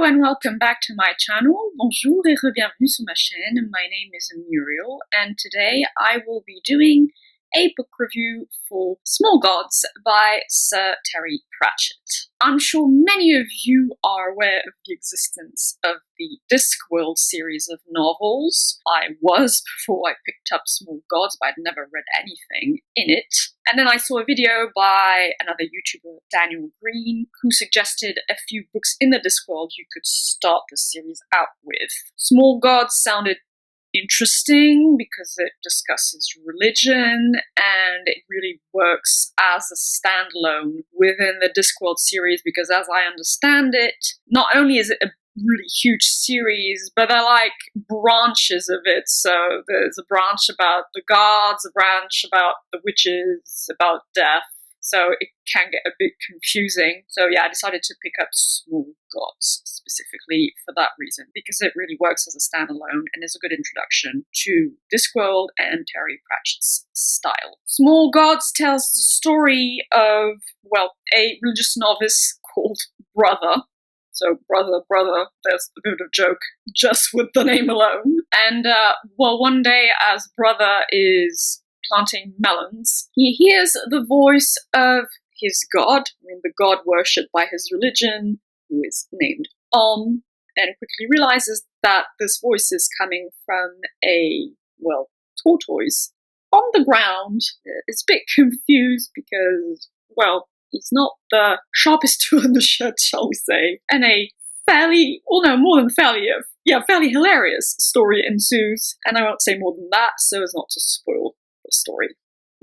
Hello and welcome back to my channel. Bonjour et re-bienvenue sur ma chaîne. My name is Muriel and today I will be doing a book review for Small Gods by Sir Terry Pratchett. I'm sure many of you are aware of the existence of the Discworld series of novels. I was before I picked up Small Gods, but I'd never read anything in it. And then I saw a video by another YouTuber, Daniel Green, who suggested a few books in the Discworld you could start the series out with. Small Gods sounded interesting because it discusses religion and it really works as a standalone within the Discworld series because as I understand it, not only is it a really huge series, but they're like branches of it. So there's a branch about the gods, a branch about the witches, about death. So it can get a bit confusing. So yeah, I decided to pick up Small Gods specifically for that reason, because it really works as a standalone and is a good introduction to Discworld and Terry Pratchett's style. Small Gods tells the story of, well, a religious novice called Brother. So brother, there's a bit of a joke just with the name alone. And well, one day as Brother is planting melons, he hears the voice of his god, the god worshipped by his religion, who is named Om, and quickly realizes that this voice is coming from a, well, tortoise on the ground. It's a bit confused because, well, he's not the sharpest tool in the shed, shall we say, and a fairly, well no, more than fairly, fairly hilarious story ensues, and I won't say more than that so as not to spoil the story.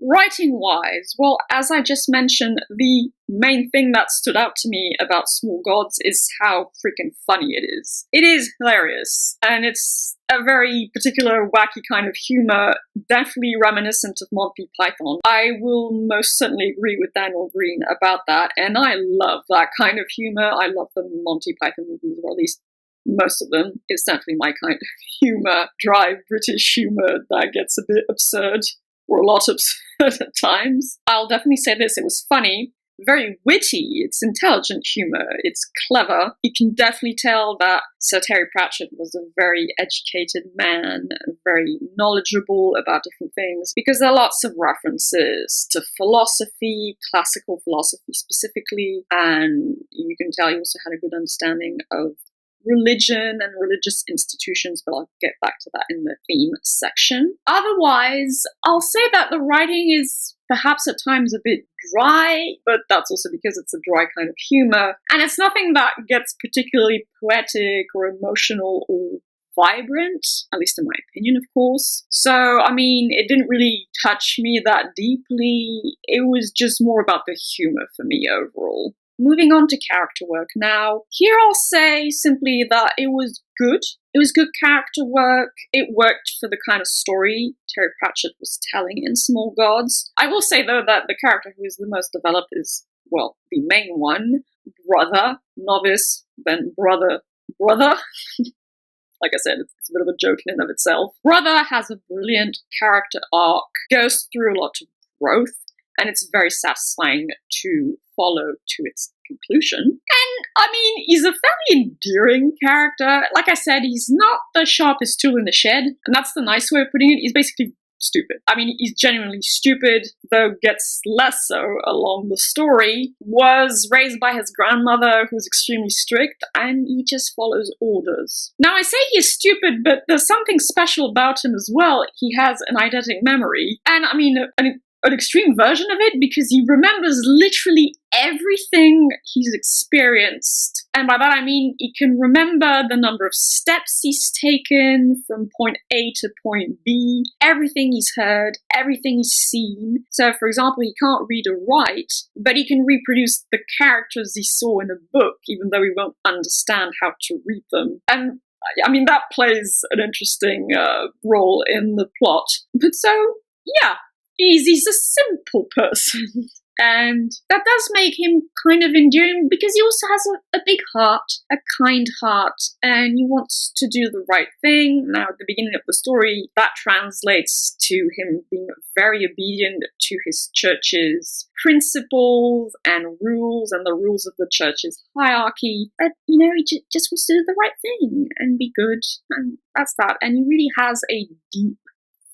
Writing-wise, well, as I just mentioned, the main thing that stood out to me about Small Gods is how freaking funny it is. It is hilarious, and it's a very particular wacky kind of humor, definitely reminiscent of Monty Python. I will most certainly agree with Daniel Green about that, and I love that kind of humor. I love the Monty Python movies, or at least most of them. It's definitely my kind of humor, dry British humor that gets a bit absurd, or a lot absurd at times. I'll definitely say this, it was funny, very witty, it's intelligent humor, it's clever. You can definitely tell that Sir Terry Pratchett was a very educated man, very knowledgeable about different things, because there are lots of references to philosophy, classical philosophy specifically, and you can tell he also had a good understanding of religion and religious institutions, but I'll get back to that in the theme section. Otherwise, I'll say that the writing is perhaps at times a bit dry, but that's also because it's a dry kind of humor, and it's nothing that gets particularly poetic or emotional or vibrant, at least in my opinion, of course. So, I mean, it didn't really touch me that deeply. It was just more about the humor for me overall. Moving on to character work now. Here I'll say simply that it was good. It was good character work. It worked for the kind of story Terry Pratchett was telling in Small Gods. I will say, though, that the character who is the most developed is, well, the main one, Brother, novice, then Brother. Like I said, it's a bit of a joke in and of itself. Brother has a brilliant character arc, goes through a lot of growth, and it's very satisfying to follow to its conclusion. And, I mean, he's a fairly endearing character. Like I said, he's not the sharpest tool in the shed, and that's the nice way of putting it. He's basically stupid. I mean, he's genuinely stupid, though gets less so along the story. Was raised by his grandmother, who's extremely strict, and he just follows orders. Now, I say he's stupid, but there's something special about him as well. He has an eidetic memory, and I mean, an extreme version of it, because he remembers literally everything he's experienced. And by that I mean he can remember the number of steps he's taken from point A to point B, everything he's heard, everything he's seen. So for example, he can't read or write, but he can reproduce the characters he saw in a book, even though he won't understand how to read them. And I mean, that plays an interesting role in the plot. But so, yeah. He's a simple person. And that does make him kind of endearing because he also has a big heart, a kind heart, and he wants to do the right thing. Now, at the beginning of the story, that translates to him being very obedient to his church's principles and rules and the rules of the church's hierarchy. But, he just wants to do the right thing and be good, and that's that. And he really has a deep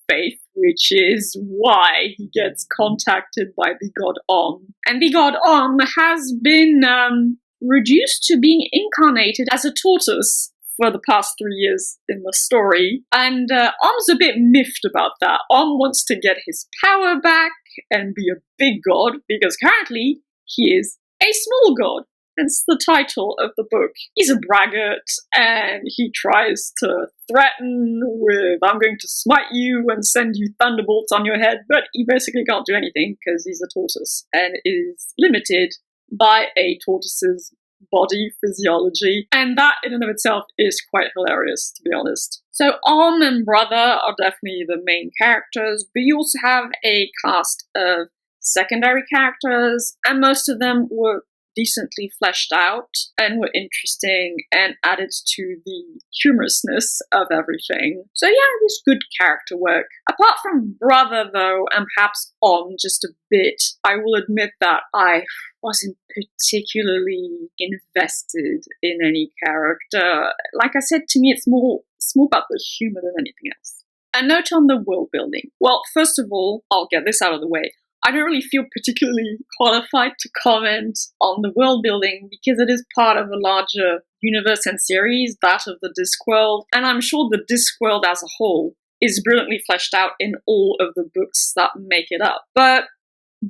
faith, which is why he gets contacted by the god Om. And the god Om has been reduced to being incarnated as a tortoise for the past 3 years in the story. And Om's a bit miffed about that. Om wants to get his power back and be a big god, because currently he is a small god. Hence the title of the book. He's a braggart, and he tries to threaten with, I'm going to smite you and send you thunderbolts on your head, but he basically can't do anything because he's a tortoise and is limited by a tortoise's body physiology. And that in and of itself is quite hilarious, to be honest. So Om and Brother are definitely the main characters, but you also have a cast of secondary characters, and most of them were decently fleshed out and were interesting and added to the humorousness of everything. So yeah, it was good character work. Apart from Brother though, and perhaps Om just a bit, I will admit that I wasn't particularly invested in any character. Like I said, to me it's more about the humor than anything else. A note on the world building. Well, first of all, I'll get this out of the way. I don't really feel particularly qualified to comment on the world building because it is part of a larger universe and series, that of the Discworld, and I'm sure the Discworld as a whole is brilliantly fleshed out in all of the books that make it up. But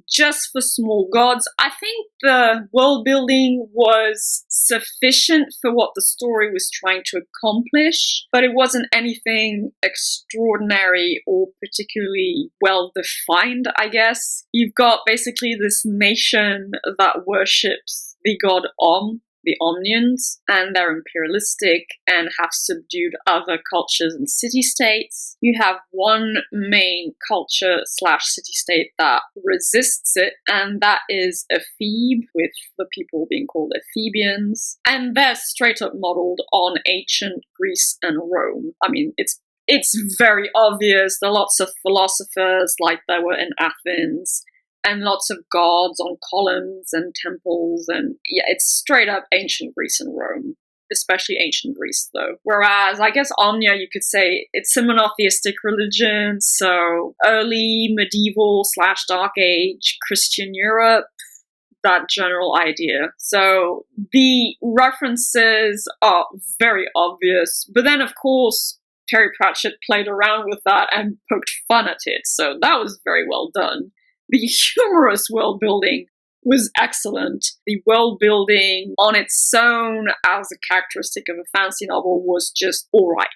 just for Small Gods, I think the world building was sufficient for what the story was trying to accomplish, but it wasn't anything extraordinary or particularly well defined, I guess. You've got basically this nation that worships the god Om, the Omnians, and they're imperialistic and have subdued other cultures and city-states. You have one main culture / city-state that resists it, and that is Ephebe, with the people being called Ephebians. And they're straight up modeled on ancient Greece and Rome. I mean, it's very obvious. There are lots of philosophers like there were in Athens, and lots of gods on columns and temples, and yeah, it's straight up ancient Greece and Rome, especially ancient Greece though. Whereas I guess Omnia, you could say it's a monotheistic religion, so early medieval / dark age Christian Europe, that general idea. So the references are very obvious, but then of course Terry Pratchett played around with that and poked fun at it, so that was very well done. The humorous world building was excellent. The world building on its own as a characteristic of a fantasy novel was just alright,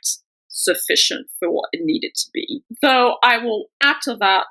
sufficient for what it needed to be. Though I will add to that,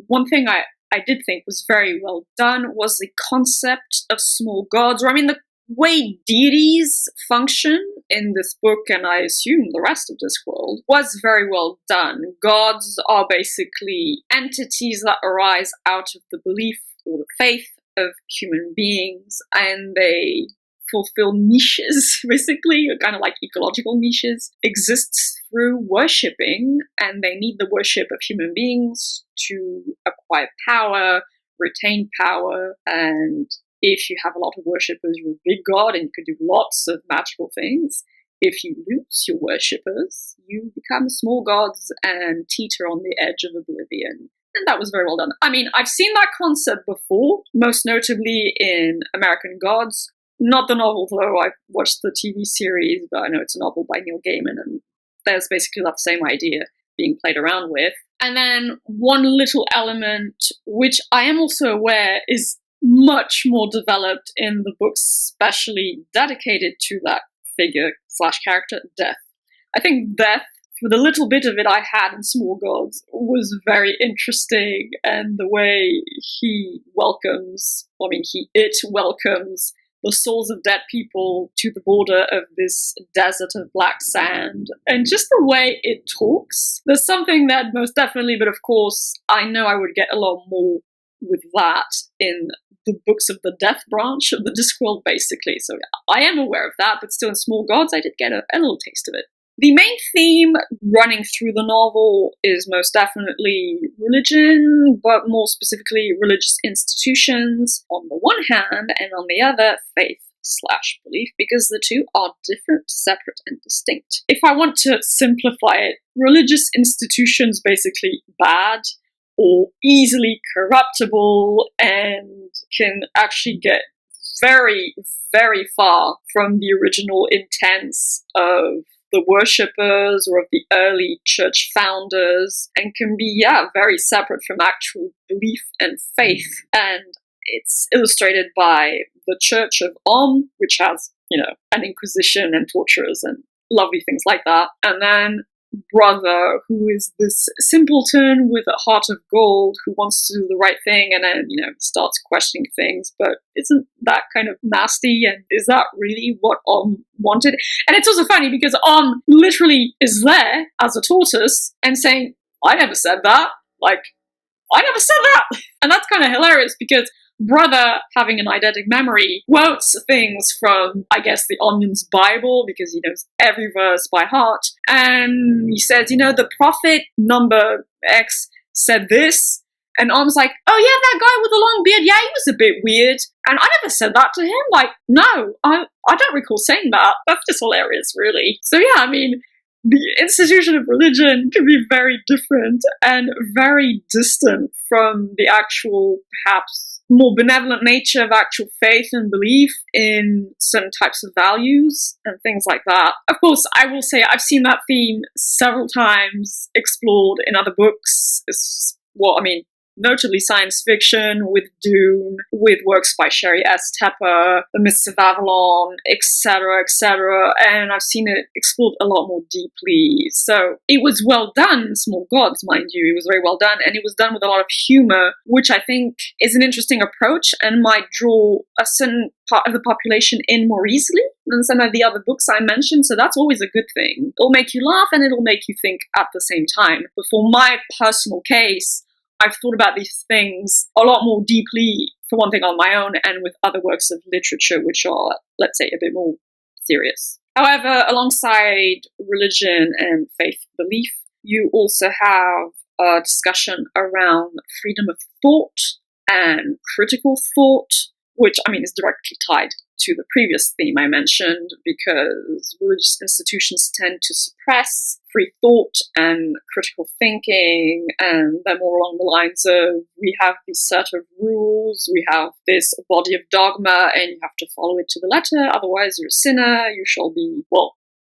one thing I did think was very well done was the concept of small gods, or I mean the way deities function in this book, and I assume the rest of Discworld, was very well done. Gods are basically entities that arise out of the belief or the faith of human beings, and they fulfill niches, basically, kind of like ecological niches, exists through worshipping, and they need the worship of human beings to acquire power, retain power, and if you have a lot of worshippers, you're a big god and you can do lots of magical things. If you lose your worshippers, you become small gods and teeter on the edge of oblivion. And that was very well done. I mean, I've seen that concept before, most notably in American Gods. Not the novel, though. I've watched the TV series, but I know it's a novel by Neil Gaiman, and there's basically that same idea being played around with. And then one little element, which I am also aware is much more developed in the books, especially dedicated to that figure / character, Death. I think Death, for the little bit of it I had in Small Gods, was very interesting, and the way it welcomes the souls of dead people to the border of this desert of black sand, and just the way it talks. There's something that most definitely, but of course, I know I would get a lot more with that in the books of the Death branch of the Discworld, basically. So I am aware of that, but still in Small Gods, I did get a little taste of it. The main theme running through the novel is most definitely religion, but more specifically religious institutions on the one hand, and on the other, faith/belief, because the two are different, separate, and distinct. If I want to simplify it, religious institutions basically bad or easily corruptible and can actually get very, very far from the original intents of the worshippers or of the early church founders, and can be, very separate from actual belief and faith. And it's illustrated by the Church of which has, an inquisition and torturers and lovely things like that. And then Brother, who is this simpleton with a heart of gold who wants to do the right thing, and then, starts questioning things. But isn't that kind of nasty? And is that really what wanted? And it's also funny because literally is there as a tortoise and saying, I never said that. Like, I never said that. And that's kind of hilarious because Brother, having an eidetic memory, quotes things from, I guess, the Omnion's Bible, because he knows every verse by heart. And he says, the prophet number X said this. And Om's like, oh yeah, that guy with the long beard, yeah, he was a bit weird. And I never said that to him. Like, no, I don't recall saying that. That's just hilarious, really. So yeah, the institution of religion can be very different and very distant from the actual, perhaps, more benevolent nature of actual faith and belief in certain types of values and things like that. Of course, I will say I've seen that theme several times explored in other books. Notably science fiction, with Dune, with works by Sherry S. Tepper, The Mists of Avalon, etc., etc., and I've seen it explored a lot more deeply. So it was well done, Small Gods, mind you, it was very well done, and it was done with a lot of humor, which I think is an interesting approach and might draw a certain part of the population in more easily than some of the other books I mentioned, so that's always a good thing. It'll make you laugh and it'll make you think at the same time. But for my personal case, I've thought about these things a lot more deeply, for one thing, on my own, and with other works of literature which are, let's say, a bit more serious. However, alongside religion and faith belief, you also have a discussion around freedom of thought and critical thought, which, is directly tied to the previous theme I mentioned, because religious institutions tend to suppress free thought and critical thinking, and they're more along the lines of, we have these set of rules, we have this body of dogma, and you have to follow it to the letter, otherwise you're a sinner, you shall be,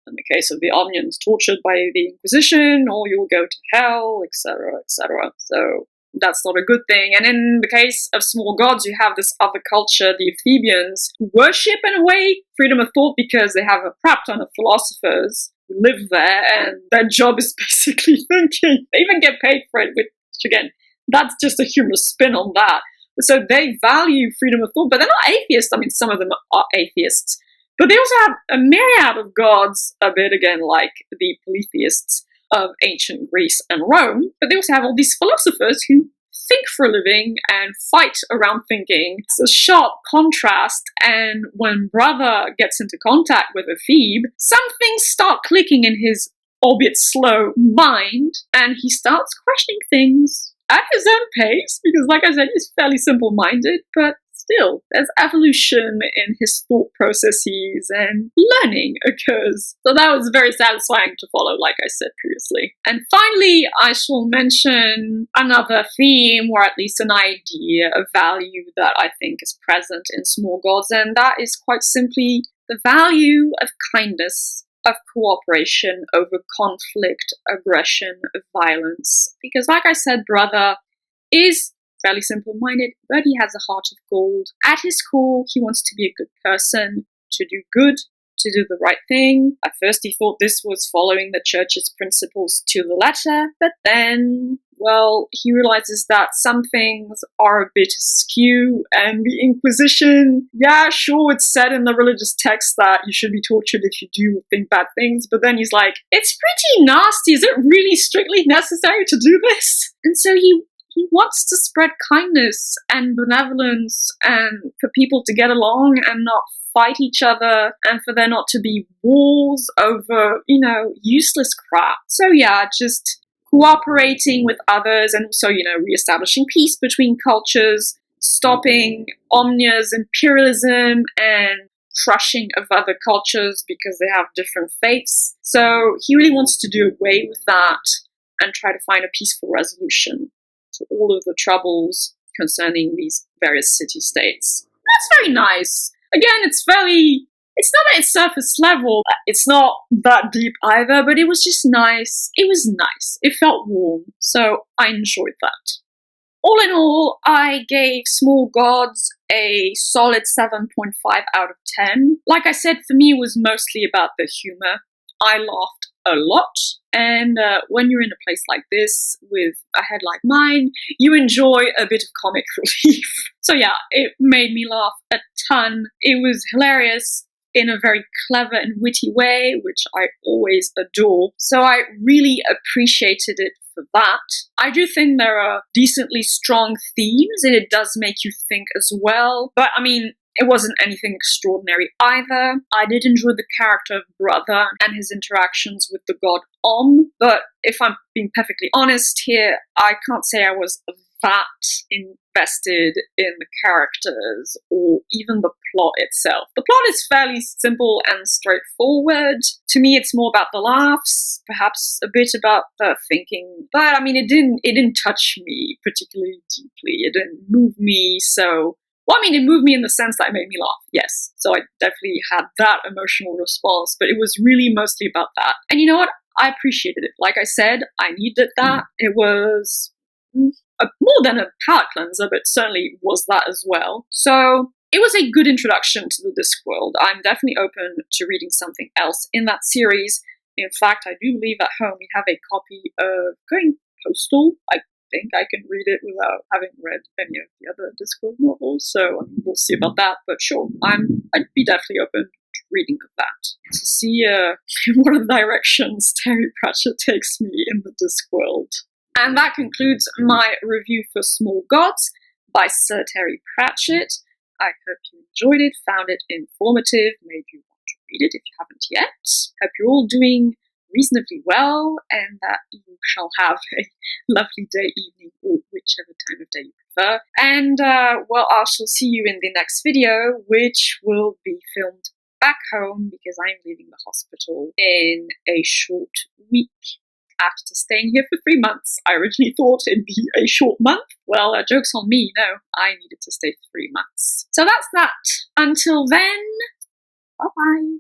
in the case of the Omnians, tortured by the Inquisition, or you'll go to hell, etc., etc. So that's not a good thing. And in the case of Small Gods, you have this other culture, the Ephesians, who worship, in a way, freedom of thought because they have a crap ton of philosophers who live there, and their job is basically thinking. They even get paid for it, which, again, that's just a humorous spin on that. So they value freedom of thought, but they're not atheists. Some of them are atheists. But they also have a myriad of gods, a bit, again, like the polytheists of ancient Greece and Rome, but they also have all these philosophers who think for a living and fight around thinking. It's a sharp contrast, and when Brother gets into contact with a Phoebe, some things start clicking in his, albeit slow, mind, and he starts questioning things at his own pace, because, like I said, he's fairly simple-minded, but still, there's evolution in his thought processes, and learning occurs. So that was very satisfying to follow, like I said previously. And finally, I shall mention another theme, or at least an idea, a value that I think is present in Small Gods, and that is quite simply the value of kindness, of cooperation over conflict, aggression, violence. Because, like I said, Brother is fairly simple-minded, but he has a heart of gold. At his core, he wants to be a good person, to do good, to do the right thing. At first he thought this was following the church's principles to the letter, but then, he realizes that some things are a bit askew, and the Inquisition, it's said in the religious text that you should be tortured if you do think bad things, but then he's like, it's pretty nasty, is it really strictly necessary to do this? And so he he wants to spread kindness and benevolence and for people to get along and not fight each other and for there not to be wars over, useless crap. So yeah, just cooperating with others and also, reestablishing peace between cultures, stopping Omnia's imperialism and crushing of other cultures because they have different faiths. So he really wants to do away with that and try to find a peaceful resolution to all of the troubles concerning these various city-states. That's very nice. Again, it's not at its surface level. It's not that deep either, but it was just nice. It was nice. It felt warm. So I enjoyed that. All in all, I gave Small Gods a solid 7.5 out of 10. Like I said, for me, it was mostly about the humor. I laughed a lot, and when you're in a place like this with a head like mine, you enjoy a bit of comic relief. So yeah, it made me laugh a ton. It was hilarious in a very clever and witty way, which I always adore. So I really appreciated it for that. I do think there are decently strong themes, and it does make you think as well. But I mean, it wasn't anything extraordinary either. I did enjoy the character of Brother and his interactions with the god Om, but if I'm being perfectly honest here, I can't say I was that invested in the characters or even the plot itself. The plot is fairly simple and straightforward. To me, it's more about the laughs, perhaps a bit about the thinking, but I mean, it didn't touch me particularly deeply. It didn't move me, so well, I mean, it moved me in the sense that it made me laugh, yes. So I definitely had that emotional response, but it was really mostly about that. And you know what? I appreciated it. Like I said, I needed that. It was more than a palate cleanser, but certainly was that as well. So it was a good introduction to the Discworld. I'm definitely open to reading something else in that series. In fact, I do believe at home we have a copy of Going Postal. I think I can read it without having read any of the other Discworld novels, so we'll see about that. But sure, I'd be definitely open to reading of that to see what directions Terry Pratchett takes me in the Discworld. And that concludes my review for Small Gods by Sir Terry Pratchett. I hope you enjoyed it, found it informative, made you want to read it if you haven't yet. Hope you're all doing reasonably well and that you shall have a lovely day, evening, or whichever time of day you prefer. And well, I shall see you in the next video, which will be filmed back home because I'm leaving the hospital in a short week. After staying here for 3 months. I originally thought it'd be a short month. Well, joke's on me. No, I needed to stay for 3 months. So that's that. Until then, bye-bye.